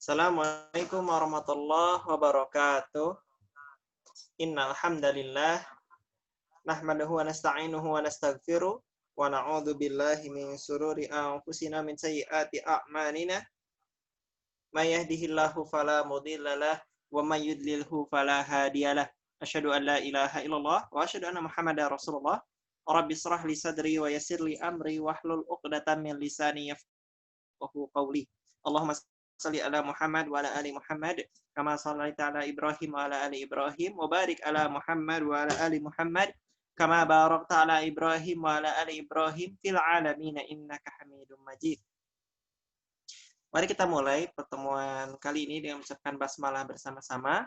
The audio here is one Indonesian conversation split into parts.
Assalamualaikum warahmatullahi wabarakatuh. Innal hamdalillah nahmaduhu wa nasta'inuhu wa nastaghfiruh wa na'udzu billahi min shururi anfusina min sayyiati a'malina. May yahdihillahu fala mudhillalah wa may yudlilhu fala hadiyalah. Asyhadu an la ilaha illallah wa asyhadu anna Muhammadar Rasulullah. Rabbi shrah li sadri wa yassir li amri wahlul 'uqdatam min lisani yafqahu qawli. Allahumma shalli ala Muhammad wa ala ali Muhammad kama shallaita ala Ibrahim wa ala ali Ibrahim wa barik ala Muhammad wa ala ali Muhammad kama barakta ala Ibrahim wa ala ali Ibrahim fil alamin innaka Hamidum Majid. Mari kita mulai pertemuan kali ini dengan mengucapkan basmalah bersama-sama.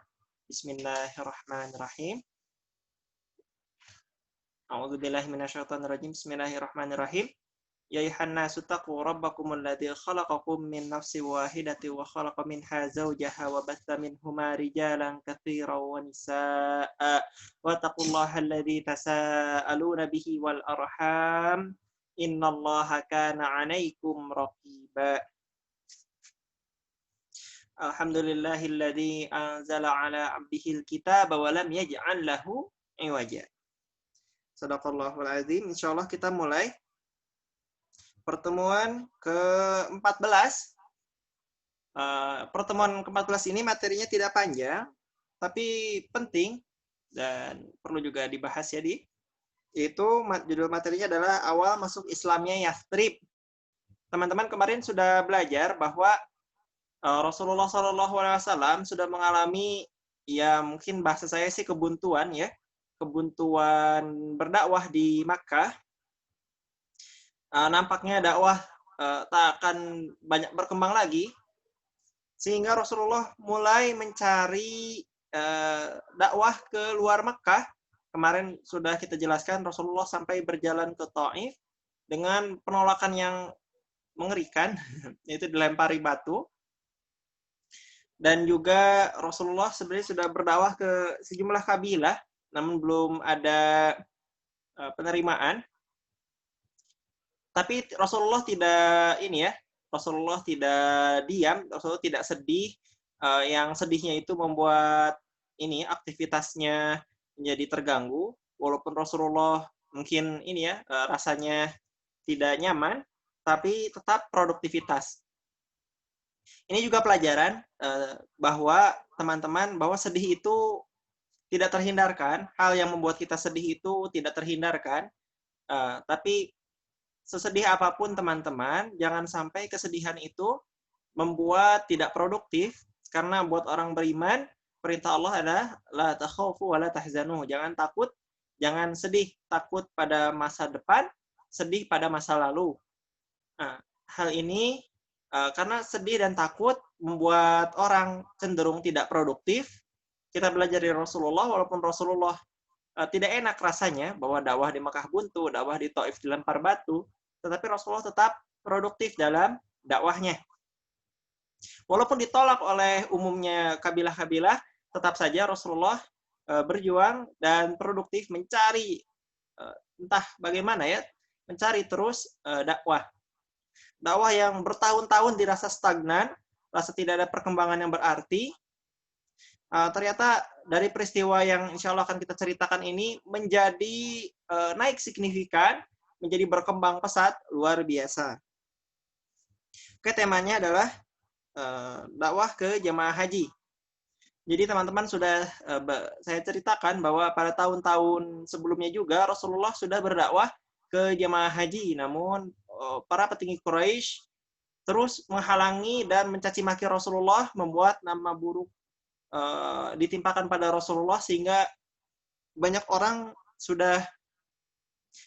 Bismillahirrahmanirrahim. A'udzubillahi minasyaitonirrajim. Bismillahirrahmanirrahim. Ya ayuhan nasu taqu rabbakumul ladzi khalaqakum min nafsin wahidatin wa khalaqa minha zawjaha wa batha minhuma rijalan katsiran wa nisaa'a wa taqullaha alladzi tasaaluna bihi wal arham innallaha kana 'alaikum raqiba. Alhamdulillahilladzi anzala 'ala 'abdihil kitaba wa lam yaj'al lahu 'iwaja. Shadaqallahul azim. Insyaallah kita mulai pertemuan ke-14. Pertemuan ke-14 ini materinya tidak panjang, tapi penting dan perlu juga dibahas ya yaitu judul materinya adalah awal masuk Islamnya Yathrib. Teman-teman kemarin sudah belajar bahwa Rasulullah SAW sudah mengalami, ya mungkin bahasa saya sih kebuntuan ya, kebuntuan berdakwah di Makkah. Nampaknya dakwah tak akan banyak berkembang lagi, sehingga Rasulullah mulai mencari dakwah ke luar Makkah. Kemarin sudah kita jelaskan Rasulullah sampai berjalan ke Taif dengan penolakan yang mengerikan, yaitu dilempari batu. Dan juga Rasulullah sebenarnya sudah berdakwah ke sejumlah kabilah, namun belum ada penerimaan. Tapi Rasulullah tidak Rasulullah tidak diam, Rasulullah tidak sedih. Yang sedihnya itu membuat aktivitasnya menjadi terganggu, walaupun Rasulullah mungkin rasanya tidak nyaman, tapi tetap produktivitas. Ini juga pelajaran bahwa teman-teman, bahwa sedih itu tidak terhindarkan. Hal yang membuat kita sedih itu tidak terhindarkan. Tapi sesedih apapun teman-teman, jangan sampai kesedihan itu membuat tidak produktif, karena buat orang beriman, perintah Allah adalah la takhafu wa la tahzanu. Jangan takut, jangan sedih. Takut pada masa depan, sedih pada masa lalu. Hal ini karena sedih dan takut membuat orang cenderung tidak produktif. Kita belajar dari Rasulullah, walaupun Rasulullah tidak enak rasanya bahwa dakwah di Makkah buntu, dakwah di Taif dilempar batu, tetapi Rasulullah tetap produktif dalam dakwahnya. Walaupun ditolak oleh umumnya kabilah-kabilah, tetap saja Rasulullah berjuang dan produktif mencari entah bagaimana ya, mencari terus dakwah. Dakwah yang bertahun-tahun dirasa stagnan, rasa tidak ada perkembangan yang berarti, ternyata dari peristiwa yang insya Allah akan kita ceritakan ini menjadi naik signifikan, menjadi berkembang pesat, luar biasa. Oke, temanya adalah dakwah ke jemaah haji. Jadi teman-teman sudah saya ceritakan bahwa pada tahun-tahun sebelumnya juga Rasulullah sudah berdakwah ke jemaah haji, namun para petinggi Quraisy terus menghalangi dan mencaci maki Rasulullah, membuat nama buruk ditimpakan pada Rasulullah, sehingga banyak orang sudah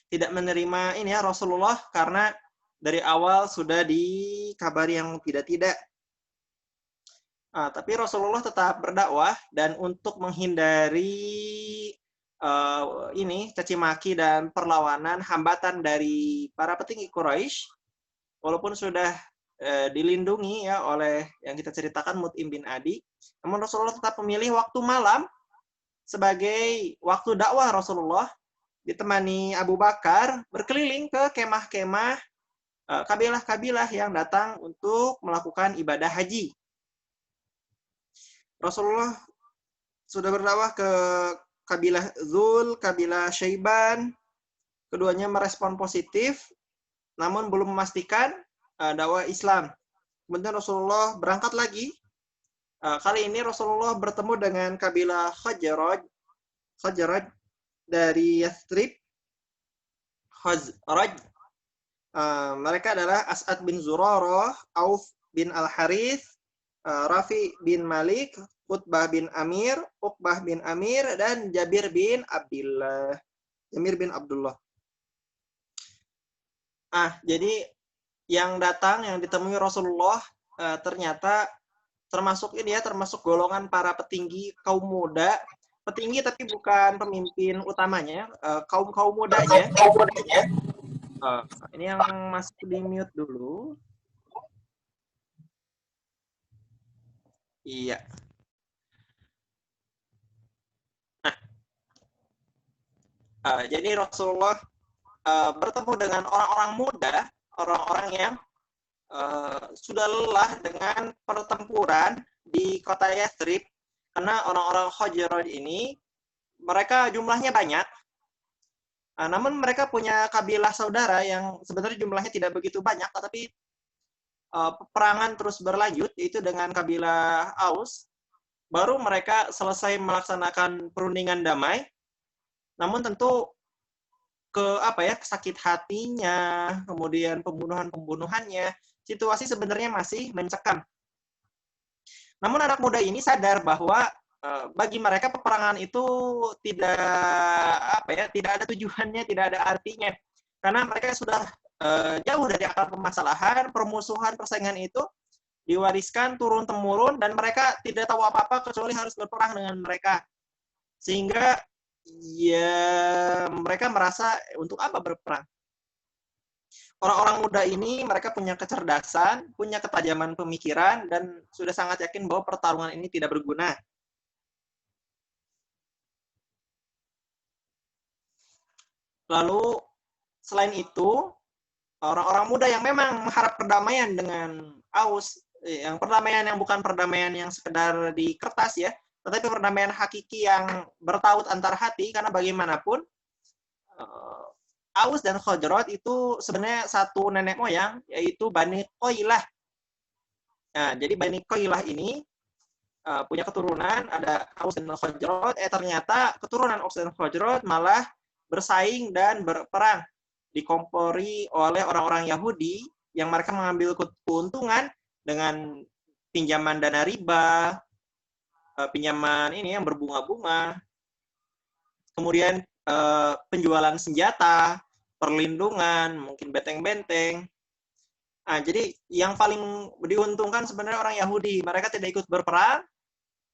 tidak menerima Rasulullah karena dari awal sudah dikabari yang tidak-tidak. Tapi Rasulullah tetap berdakwah, dan untuk menghindari caci maki dan perlawanan, hambatan dari para petinggi Quraisy, walaupun sudah dilindungi ya oleh yang kita ceritakan Mut'im bin Adi, namun Rasulullah tetap memilih waktu malam sebagai waktu dakwah Rasulullah, ditemani Abu Bakar berkeliling ke kemah-kemah kabilah-kabilah yang datang untuk melakukan ibadah haji. Rasulullah sudah berdakwah ke kabilah Zul, kabilah Syaiban. Keduanya merespon positif, namun belum memastikan dakwah Islam. Kemudian Rasulullah berangkat lagi. Kali ini Rasulullah bertemu dengan kabilah Khazraj dari Yathrib. Khazraj. Mereka adalah As'ad bin Zurarah, Auf bin Al-Harith, Rafi bin Malik, Utbah bin Amir, Uqbah bin Amir, dan Jabir bin Abdullah. Jadi yang ditemui Rasulullah ternyata termasuk golongan para petinggi kaum muda, petinggi tapi bukan pemimpin utamanya, kaum mudanya. Ini yang masih di mute dulu. Iya. Jadi Rasulullah bertemu dengan orang-orang muda, orang-orang yang sudah lelah dengan pertempuran di kota Yathrib, karena orang-orang Khazraj ini mereka jumlahnya banyak, namun mereka punya kabilah saudara yang sebenarnya jumlahnya tidak begitu banyak, tetapi peperangan terus berlanjut, yaitu dengan kabilah Aus. Baru mereka selesai melaksanakan perundingan damai, namun tentu sakit hatinya, kemudian pembunuhannya, situasi sebenarnya masih mencekam. Namun anak muda ini sadar bahwa bagi mereka peperangan itu tidak ada tujuannya, tidak ada artinya, karena mereka sudah jauh dari akar permasalahan. Permusuhan, persaingan itu diwariskan turun temurun, dan mereka tidak tahu apa-apa kecuali harus berperang dengan mereka, sehingga ya mereka merasa untuk apa berperang. Orang-orang muda ini mereka punya kecerdasan, punya ketajaman pemikiran, dan sudah sangat yakin bahwa pertarungan ini tidak berguna. Lalu selain itu, orang-orang muda yang memang mengharap perdamaian dengan Aus, yang perdamaian yang bukan perdamaian yang sekedar di kertas ya, tetapi perdamaian hakiki yang bertaut antar hati, karena bagaimanapun Aus dan Khazraj itu sebenarnya satu nenek moyang, yaitu Bani Qailah. Nah, jadi Bani Qailah ini punya keturunan, ada Aus dan Khazraj. Ternyata keturunan Aus dan Khazraj malah bersaing dan berperang, dikompori oleh orang-orang Yahudi yang mereka mengambil keuntungan dengan pinjaman dana riba, pinjaman ini yang berbunga-bunga, kemudian penjualan senjata, perlindungan, mungkin benteng-benteng. Jadi yang paling diuntungkan sebenarnya orang Yahudi. Mereka tidak ikut berperang,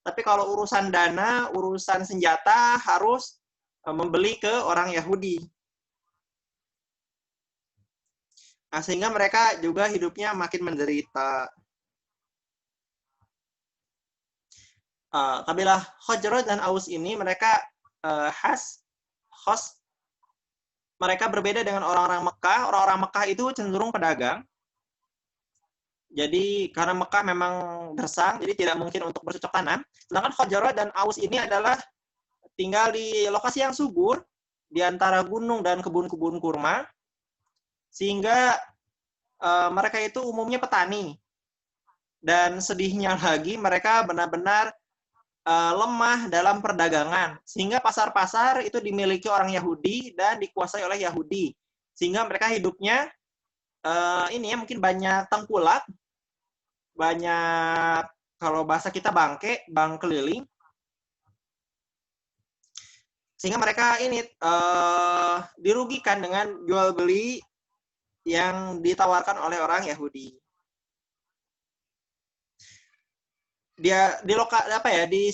tapi kalau urusan dana, urusan senjata harus membeli ke orang Yahudi. Sehingga mereka juga hidupnya makin menderita. Kabilah Khazraj dan Aus ini mereka mereka berbeda dengan orang-orang Mekah. Orang-orang Mekah itu cenderung pedagang. Jadi karena Mekah memang gersang, jadi tidak mungkin untuk bercocok tanam. Sedangkan Khazraj dan Aus ini adalah tinggal di lokasi yang subur, di antara gunung dan kebun-kebun kurma, sehingga mereka itu umumnya petani. Dan sedihnya lagi, mereka benar-benar lemah dalam perdagangan, sehingga pasar-pasar itu dimiliki orang Yahudi dan dikuasai oleh Yahudi, sehingga mereka hidupnya mungkin banyak tengkulak, banyak, kalau bahasa kita bangke, bang keliling, sehingga mereka dirugikan dengan jual beli yang ditawarkan oleh orang Yahudi. Di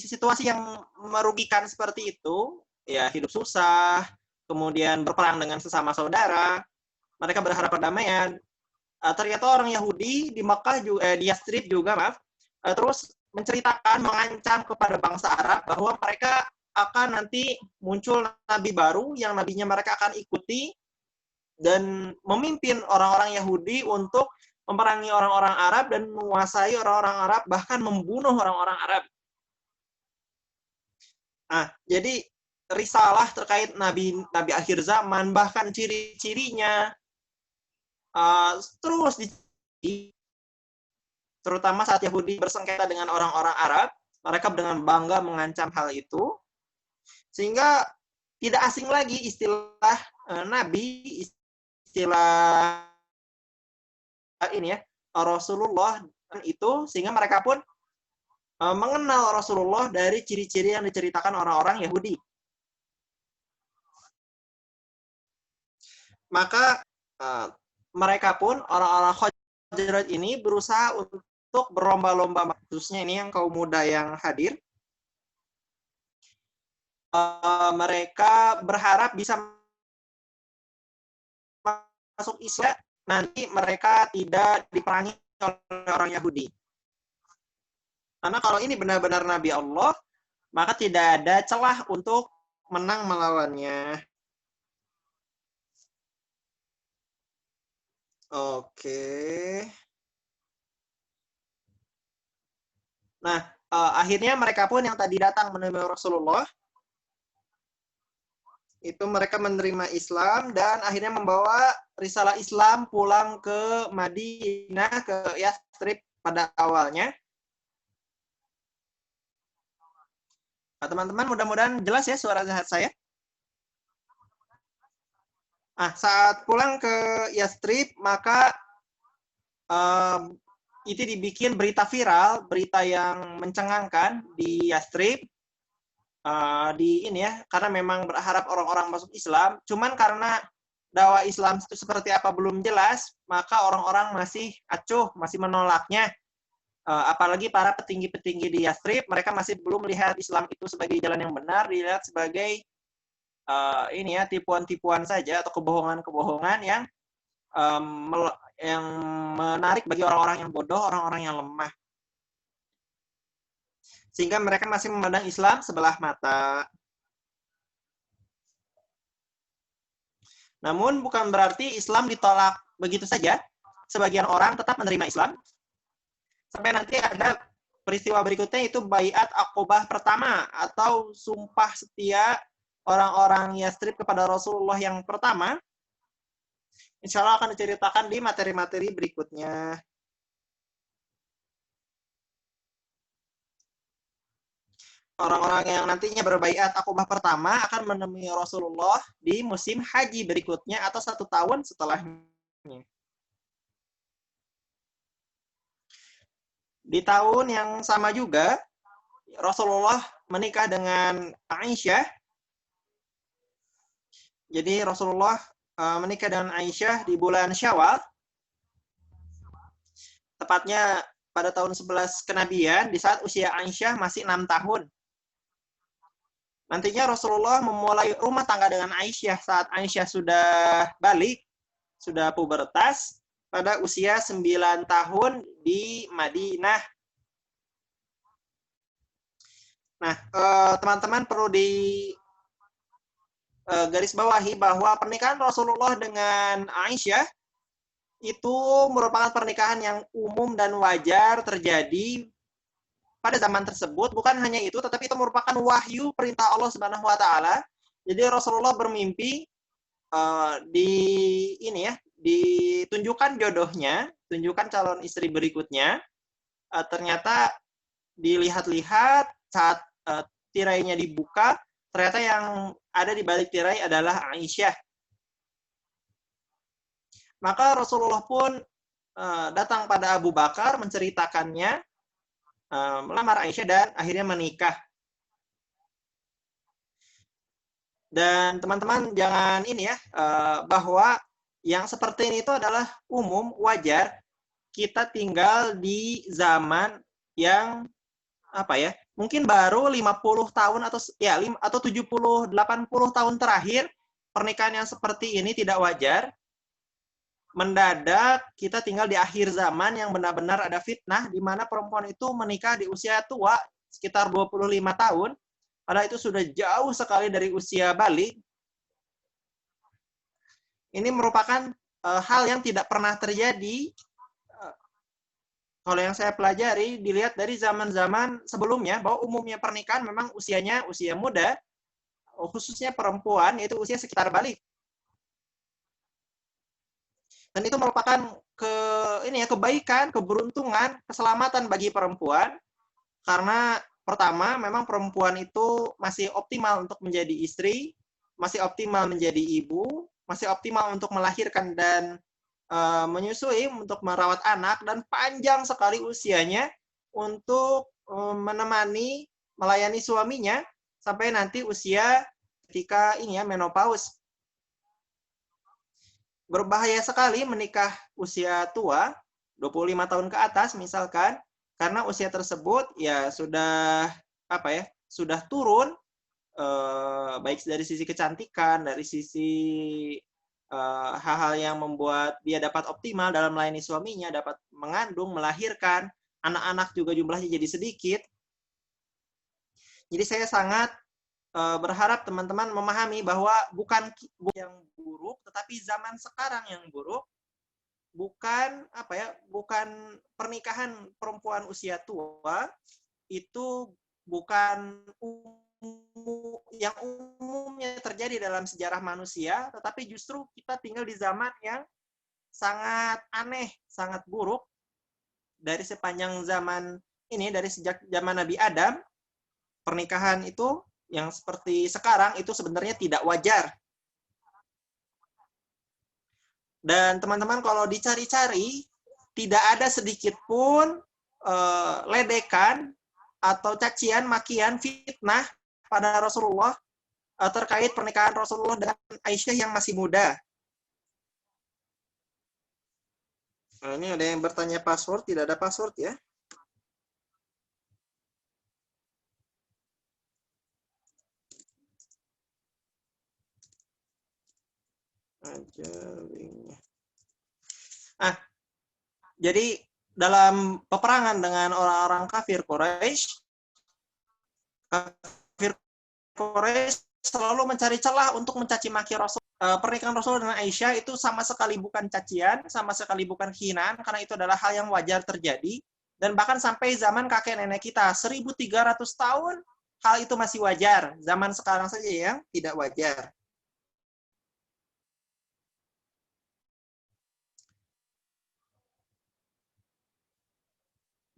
situasi yang merugikan seperti itu, ya hidup susah, kemudian berperang dengan sesama saudara, mereka berharap perdamaian. Ternyata orang Yahudi di Makkah di Yathrib juga terus menceritakan, mengancam kepada bangsa Arab bahwa mereka akan nanti muncul nabi baru yang nabinya mereka akan ikuti dan memimpin orang-orang Yahudi untuk memerangi orang-orang Arab dan menguasai orang-orang Arab, bahkan membunuh orang-orang Arab. Jadi risalah terkait nabi akhir zaman, bahkan ciri-cirinya terus terutama saat Yahudi bersengketa dengan orang-orang Arab, mereka dengan bangga mengancam hal itu, sehingga tidak asing lagi istilah nabi, istilah ini ya, Rasulullah itu, sehingga mereka pun mengenal Rasulullah dari ciri-ciri yang diceritakan orang-orang Yahudi. Maka mereka pun, orang-orang Khazraj ini, berusaha untuk berlomba-lomba, khususnya ini yang kaum muda yang hadir, mereka berharap bisa masuk Islam, nanti mereka tidak diperangi oleh orang Yahudi. Karena kalau ini benar-benar Nabi Allah, maka tidak ada celah untuk menang melawannya. Oke. Nah, akhirnya mereka pun yang tadi datang menemui Rasulullah, itu mereka menerima Islam dan akhirnya membawa risalah Islam pulang ke Madinah, ke Yathrib pada awalnya. Teman-teman, mudah-mudahan jelas ya suara saya. Saat pulang ke Yathrib, maka itu dibikin berita viral, berita yang mencengangkan di Yathrib, di ini ya, karena memang berharap orang-orang masuk Islam. Cuman karena dakwah Islam itu seperti apa belum jelas, maka orang-orang masih acuh, masih menolaknya. Apalagi para petinggi-petinggi di Yathrib, mereka masih belum melihat Islam itu sebagai jalan yang benar, dilihat sebagai ini ya, tipuan-tipuan saja atau kebohongan-kebohongan yang menarik bagi orang-orang yang bodoh, orang-orang yang lemah. Sehingga mereka masih memandang Islam sebelah mata. Namun bukan berarti Islam ditolak begitu saja. Sebagian orang tetap menerima Islam. Sampai nanti ada peristiwa berikutnya, itu Baiat Aqobah pertama, atau sumpah setia orang-orang Yathrib kepada Rasulullah yang pertama. Insya Allah akan diceritakan di materi-materi berikutnya. Orang-orang yang nantinya berbaiat Aqobah pertama akan menemui Rasulullah di musim haji berikutnya atau 1 tahun setelahnya. Di tahun yang sama juga, Rasulullah menikah dengan Aisyah. Jadi Rasulullah menikah dengan Aisyah di bulan Syawal. Tepatnya pada tahun 11 kenabian, di saat usia Aisyah masih 6 tahun. Nantinya Rasulullah memulai rumah tangga dengan Aisyah saat Aisyah sudah balik, sudah pubertas, pada usia 9 tahun di Madinah. Nah, teman-teman perlu di garis bawahi bahwa pernikahan Rasulullah dengan Aisyah itu merupakan pernikahan yang umum dan wajar terjadi pada zaman tersebut. Bukan hanya itu, tetapi itu merupakan wahyu perintah Allah Subhanahu wa taala. Jadi Rasulullah bermimpi ditunjukkan jodohnya, tunjukkan calon istri berikutnya. Ternyata dilihat-lihat saat tirainya dibuka, ternyata yang ada di balik tirai adalah Aisyah. Maka Rasulullah pun datang pada Abu Bakar menceritakannya, melamar Aisyah dan akhirnya menikah. Dan teman-teman jangan ini ya, bahwa yang seperti ini itu adalah umum, wajar. Kita tinggal di zaman yang mungkin baru 50 tahun atau 70 80 tahun terakhir pernikahan yang seperti ini tidak wajar. Mendadak kita tinggal di akhir zaman yang benar-benar ada fitnah di mana perempuan itu menikah di usia tua sekitar 25 tahun. Padahal itu sudah jauh sekali dari usia balik. Ini merupakan hal yang tidak pernah terjadi Kalau yang saya pelajari, dilihat dari zaman-zaman sebelumnya, bahwa umumnya pernikahan memang usianya usia muda, khususnya perempuan, yaitu usia sekitar balik. Dan itu merupakan kebaikan, keberuntungan, keselamatan bagi perempuan, karena pertama, memang perempuan itu masih optimal untuk menjadi istri, masih optimal menjadi ibu, masih optimal untuk melahirkan dan menyusui, untuk merawat anak, dan panjang sekali usianya untuk menemani, melayani suaminya sampai nanti usia ketika menopause. Berbahaya sekali menikah usia tua, 25 tahun ke atas misalkan, karena usia tersebut ya sudah turun, baik dari sisi kecantikan, dari sisi hal-hal yang membuat dia dapat optimal dalam melayani suaminya, dapat mengandung, melahirkan, anak-anak juga jumlahnya jadi sedikit. Jadi saya sangat berharap teman-teman memahami bahwa bukan yang buruk, tetapi zaman sekarang yang buruk. Bukan pernikahan perempuan usia tua itu bukan yang umumnya terjadi dalam sejarah manusia, tetapi justru kita tinggal di zaman yang sangat aneh, sangat buruk. Dari sepanjang zaman ini, dari sejak zaman Nabi Adam, pernikahan itu yang seperti sekarang itu sebenarnya tidak wajar. Dan teman-teman kalau dicari-cari, tidak ada sedikit pun ledekan atau cacian, makian, fitnah pada Rasulullah terkait pernikahan Rasulullah dengan Aisyah yang masih muda. Nah, ini ada yang bertanya password, tidak ada password ya. Aja linknya. Jadi dalam peperangan dengan orang-orang kafir Quraisy selalu mencari celah untuk mencaci maki Rasul. Pernikahan Rasul dengan Aisyah itu sama sekali bukan cacian, sama sekali bukan hinaan, karena itu adalah hal yang wajar terjadi. Dan bahkan sampai zaman kakek nenek kita, 1300 tahun, hal itu masih wajar. Zaman sekarang saja yang tidak wajar.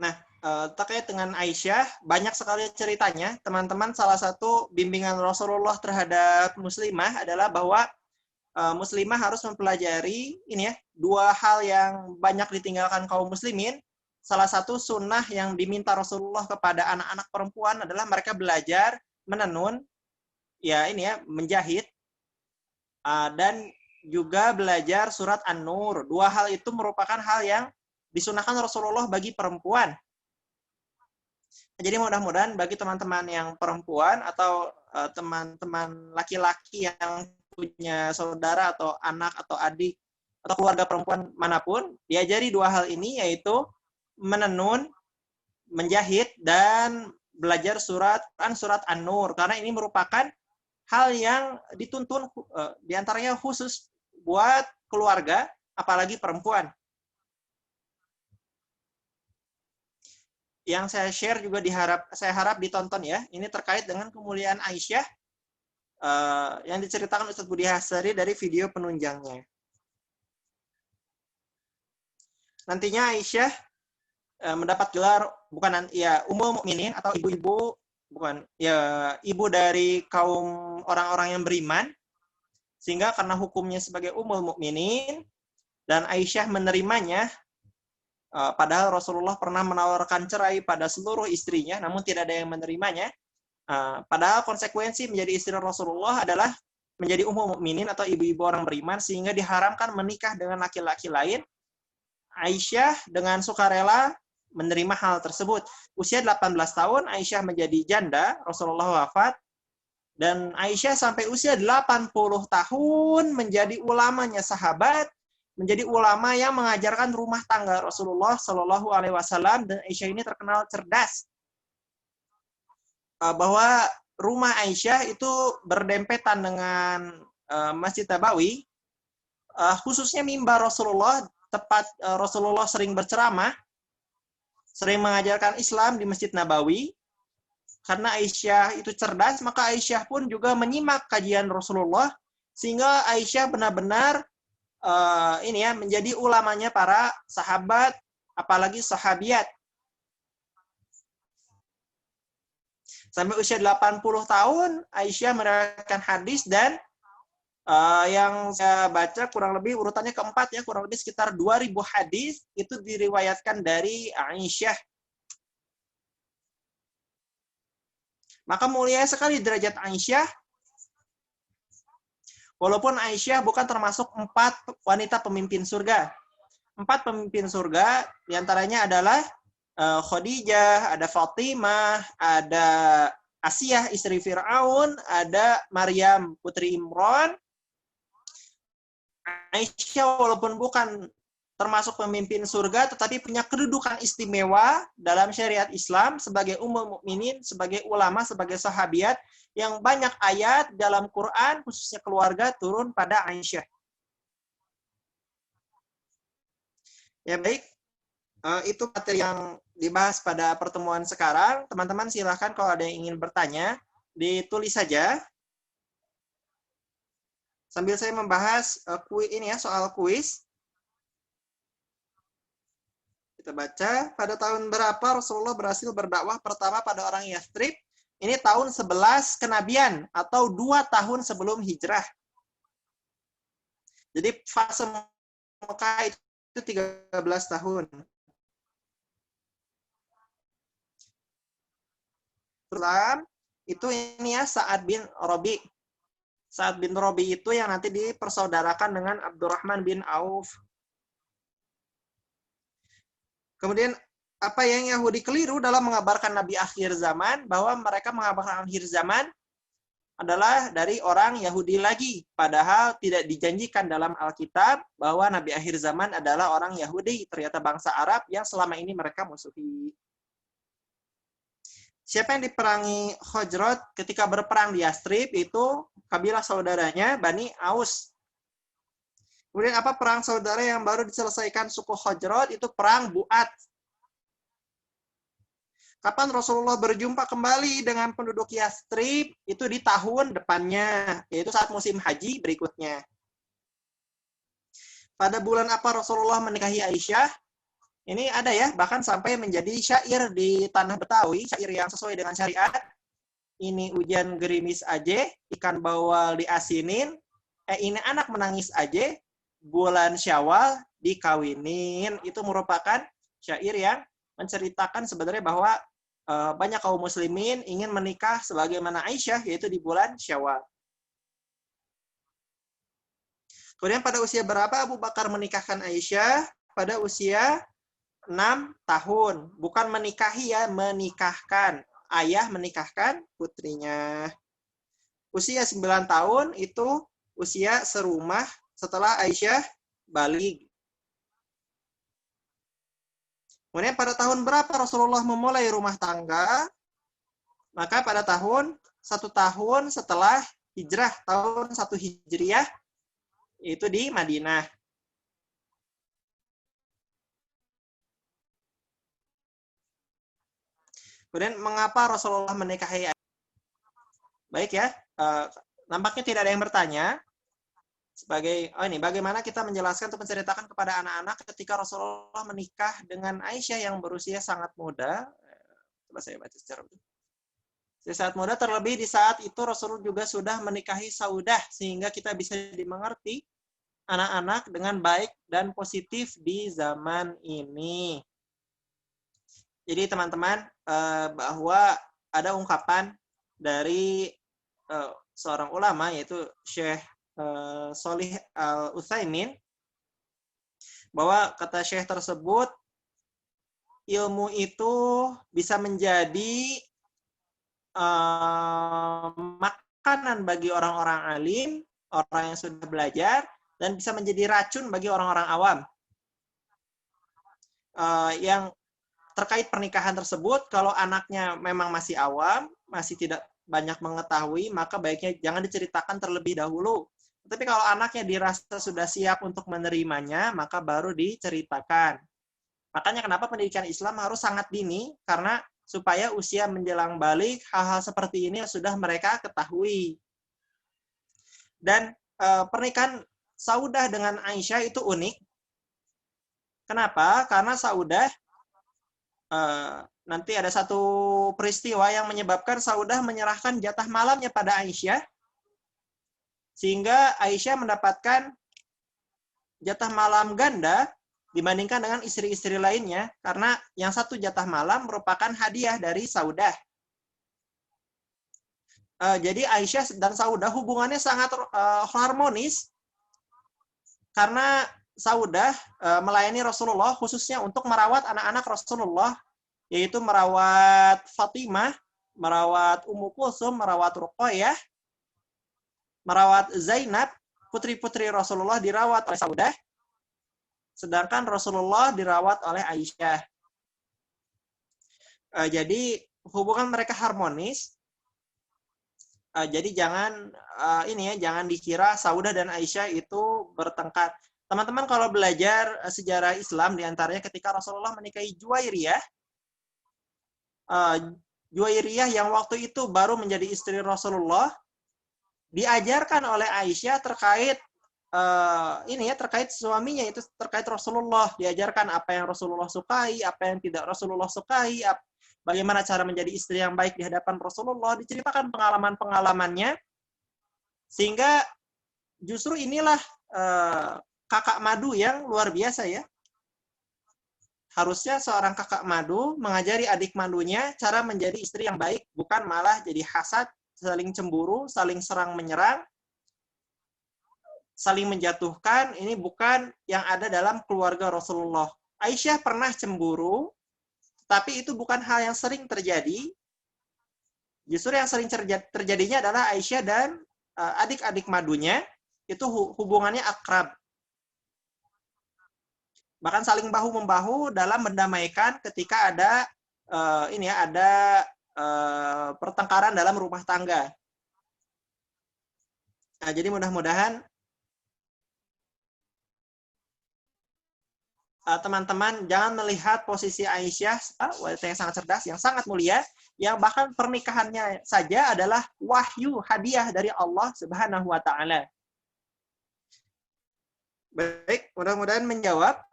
Nah, terkait dengan Aisyah, banyak sekali ceritanya. Teman-teman, salah satu bimbingan Rasulullah terhadap muslimah adalah bahwa muslimah harus mempelajari dua hal yang banyak ditinggalkan kaum muslimin. Salah satu sunnah yang diminta Rasulullah kepada anak-anak perempuan adalah mereka belajar menenun, menjahit, dan juga belajar surat An-Nur. Dua hal itu merupakan hal yang disunahkan Rasulullah bagi perempuan. Jadi mudah-mudahan bagi teman-teman yang perempuan atau teman-teman laki-laki yang punya saudara atau anak atau adik atau keluarga perempuan manapun, diajari dua hal ini, yaitu menenun, menjahit, dan belajar surat An-Nur. Karena ini merupakan hal yang dituntun diantaranya khusus buat keluarga, apalagi perempuan. Yang saya share juga saya harap ditonton ya. Ini terkait dengan kemuliaan Aisyah yang diceritakan Ustadz Budi Hasari dari video penunjangnya. Nantinya Aisyah mendapat gelar bukan Ummul Mukminin atau ibu-ibu, bukan ibu dari kaum orang-orang yang beriman, sehingga karena hukumnya sebagai Ummul Mukminin dan Aisyah menerimanya. Padahal Rasulullah pernah menawarkan cerai pada seluruh istrinya, namun tidak ada yang menerimanya. Padahal konsekuensi menjadi istri Rasulullah adalah menjadi ummul mukminin atau ibu-ibu orang beriman, sehingga diharamkan menikah dengan laki-laki lain. Aisyah dengan sukarela menerima hal tersebut. Usia 18 tahun, Aisyah menjadi janda, Rasulullah wafat, dan Aisyah sampai usia 80 tahun menjadi ulamanya sahabat, menjadi ulama yang mengajarkan rumah tangga Rasulullah Shallallahu Alaihi Wasallam. Dan Aisyah ini terkenal cerdas, bahwa rumah Aisyah itu berdempetan dengan Masjid Nabawi, khususnya mimbar Rasulullah, tepat Rasulullah sering berceramah. sering mengajarkan Islam di Masjid Nabawi. Karena Aisyah itu cerdas, maka Aisyah pun juga menyimak kajian Rasulullah, sehingga Aisyah benar-benar menjadi ulamanya para sahabat, apalagi sahabiat. Sampai usia 80 tahun, Aisyah meriwayatkan hadis, dan yang saya baca kurang lebih urutannya keempat ya, kurang lebih sekitar 2000 hadis itu diriwayatkan dari Aisyah. Maka mulia sekali derajat Aisyah, walaupun Aisyah bukan termasuk 4 wanita pemimpin surga. 4 pemimpin surga, diantaranya adalah Khadijah, ada Fatimah, ada Asiyah istri Fir'aun, ada Maryam putri Imran. Aisyah walaupun bukan termasuk pemimpin surga, tetapi punya kedudukan istimewa dalam syariat Islam sebagai ummul mukminin, sebagai ulama, sebagai sahabiat, yang banyak ayat dalam Quran, khususnya keluarga, turun pada Aisyah. Ya baik, itu materi yang dibahas pada pertemuan sekarang. Teman-teman silahkan kalau ada yang ingin bertanya, ditulis saja. Sambil saya membahas soal kuis. Kita baca, pada tahun berapa Rasulullah berhasil berdakwah pertama pada orang Yathrib? Ini tahun 11 kenabian atau 2 tahun sebelum hijrah. Jadi fase Mekah itu 13 tahun. Islam itu ini ya, Sa'ad bin Rabi. Sa'ad bin Rabi itu yang nanti dipersaudarakan dengan Abdurrahman bin Auf. Kemudian apa yang Yahudi keliru dalam mengabarkan Nabi akhir zaman, bahwa mereka mengabarkan akhir zaman adalah dari orang Yahudi lagi. Padahal tidak dijanjikan dalam Alkitab bahwa Nabi akhir zaman adalah orang Yahudi. Ternyata bangsa Arab yang selama ini mereka musuhi. Siapa yang diperangi Khajraj ketika berperang di Yathrib? Itu kabilah saudaranya Bani Aus. Kemudian apa perang saudara yang baru diselesaikan suku Khajraj? Itu perang Bu'at. Kapan Rasulullah berjumpa kembali dengan penduduk Yathrib? Itu di tahun depannya, yaitu saat musim haji berikutnya. Pada bulan apa Rasulullah menikahi Aisyah? Ini ada ya, bahkan sampai menjadi syair di tanah Betawi, syair yang sesuai dengan syariat. Ini hujan gerimis aja, ikan bawal diasinin, ini anak menangis aja, bulan Syawal dikawinin. Itu merupakan syair yang menceritakan sebenarnya bahwa banyak kaum muslimin ingin menikah sebagaimana Aisyah, yaitu di bulan Syawal. Kemudian pada usia berapa Abu Bakar menikahkan Aisyah? Pada usia 6 tahun. Bukan menikahi ya, menikahkan. Ayah menikahkan putrinya. Usia 9 tahun itu usia serumah setelah Aisyah baligh. Kemudian pada tahun berapa Rasulullah memulai rumah tangga? Maka pada tahun 1 tahun setelah hijrah, tahun 1 Hijriah, itu di Madinah. Kemudian mengapa Rasulullah menikahi Aisyah? Baik ya, nampaknya tidak ada yang bertanya. Bagaimana kita menjelaskan atau menceritakan kepada anak-anak ketika Rasulullah menikah dengan Aisyah yang berusia sangat muda. Coba saya baca secara betul. Di saat muda, terlebih di saat itu Rasulullah juga sudah menikahi Saudah, sehingga kita bisa dimengerti anak-anak dengan baik dan positif di zaman ini. Jadi teman-teman, bahwa ada ungkapan dari seorang ulama, yaitu Syekh Sholih Al-Utsaimin, bahwa kata Syekh tersebut, ilmu itu bisa menjadi makanan bagi orang-orang alim, orang yang sudah belajar, dan bisa menjadi racun bagi orang-orang awam. Yang terkait pernikahan tersebut, kalau anaknya memang masih awam, masih tidak banyak mengetahui, maka baiknya jangan diceritakan terlebih dahulu. Tapi kalau anaknya dirasa sudah siap untuk menerimanya, maka baru diceritakan. Makanya kenapa pendidikan Islam harus sangat dini, karena supaya usia menjelang balik, hal-hal seperti ini sudah mereka ketahui. Dan pernikahan Saudah dengan Aisyah itu unik. Kenapa? Karena Saudah, nanti ada satu peristiwa yang menyebabkan Saudah menyerahkan jatah malamnya pada Aisyah, sehingga Aisyah mendapatkan jatah malam ganda dibandingkan dengan istri-istri lainnya, karena yang satu jatah malam merupakan hadiah dari Saudah. Jadi Aisyah dan Saudah hubungannya sangat harmonis, karena Saudah melayani Rasulullah khususnya untuk merawat anak-anak Rasulullah, yaitu merawat Fatimah, merawat Ummu Kulsum, merawat Ruqayyah, merawat Zainab, putri-putri Rasulullah dirawat oleh Saudah, sedangkan Rasulullah dirawat oleh Aisyah. Jadi hubungan mereka harmonis. Jadi jangan jangan dikira Saudah dan Aisyah itu bertengkar. Teman-teman kalau belajar sejarah Islam, diantaranya ketika Rasulullah menikahi Juwairiyah, Juwairiyah yang waktu itu baru menjadi istri Rasulullah, diajarkan oleh Aisyah terkait terkait suaminya, itu terkait Rasulullah, diajarkan apa yang Rasulullah sukai, apa yang tidak Rasulullah sukai, bagaimana cara menjadi istri yang baik di hadapan Rasulullah, diceritakan pengalaman-pengalamannya, sehingga justru inilah kakak madu yang luar biasa ya. Harusnya seorang kakak madu mengajari adik madunya cara menjadi istri yang baik, bukan malah jadi hasad, saling cemburu, saling serang-menyerang, saling menjatuhkan. Ini bukan yang ada dalam keluarga Rasulullah. Aisyah pernah cemburu, tapi itu bukan hal yang sering terjadi. Justru yang sering terjadinya adalah Aisyah dan adik-adik madunya itu hubungannya akrab. Bahkan saling bahu-membahu dalam mendamaikan ketika ada pertengkaran dalam rumah tangga. Nah, jadi mudah-mudahan teman-teman jangan melihat posisi Aisyah, wanita yang sangat cerdas, yang sangat mulia, yang bahkan pernikahannya saja adalah wahyu, hadiah dari Allah Subhanahu wa Ta'ala. Baik, mudah-mudahan menjawab.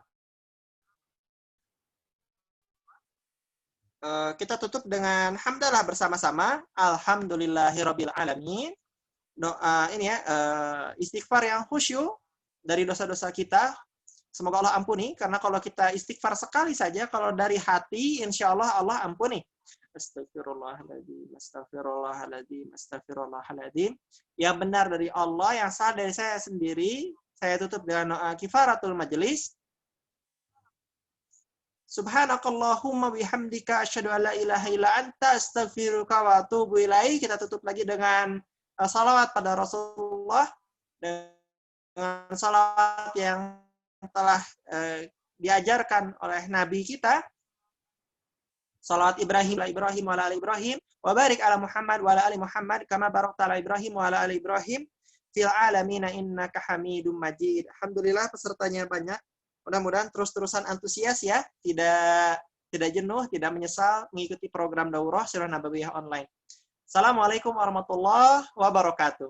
Kita tutup dengan hamdalah bersama-sama. Alhamdulillahirabbil alamin. Doa istighfar yang khusyuk dari dosa-dosa kita. Semoga Allah ampuni, karena kalau kita istighfar sekali saja, kalau dari hati, insya Allah Allah ampuni. Astagfirullahaladzim, astagfirullahaladzim, astagfirullahaladzim. Yang benar dari Allah, yang salah dari saya sendiri. Saya tutup dengan doa kifaratul majelis. Subhanakallahumma bihamdika asyhadu an la ilaha illa anta astaghfiruka wa atubu ilaik. Kita tutup lagi dengan salawat pada Rasulullah, dengan salawat yang telah diajarkan oleh Nabi kita. Salawat Ibrahim wa ala ali Ibrahim wa barik ala Muhammad wa ala ali Muhammad kama barakta ala Ibrahim wa ala ali Ibrahim fil alamin innaka Hamidum Majid. Alhamdulillah pesertanya banyak. Mudah-mudahan terus-terusan antusias ya, tidak jenuh, tidak menyesal mengikuti program daurah Sirah Nabawiyah online. Assalamualaikum warahmatullahi wabarakatuh.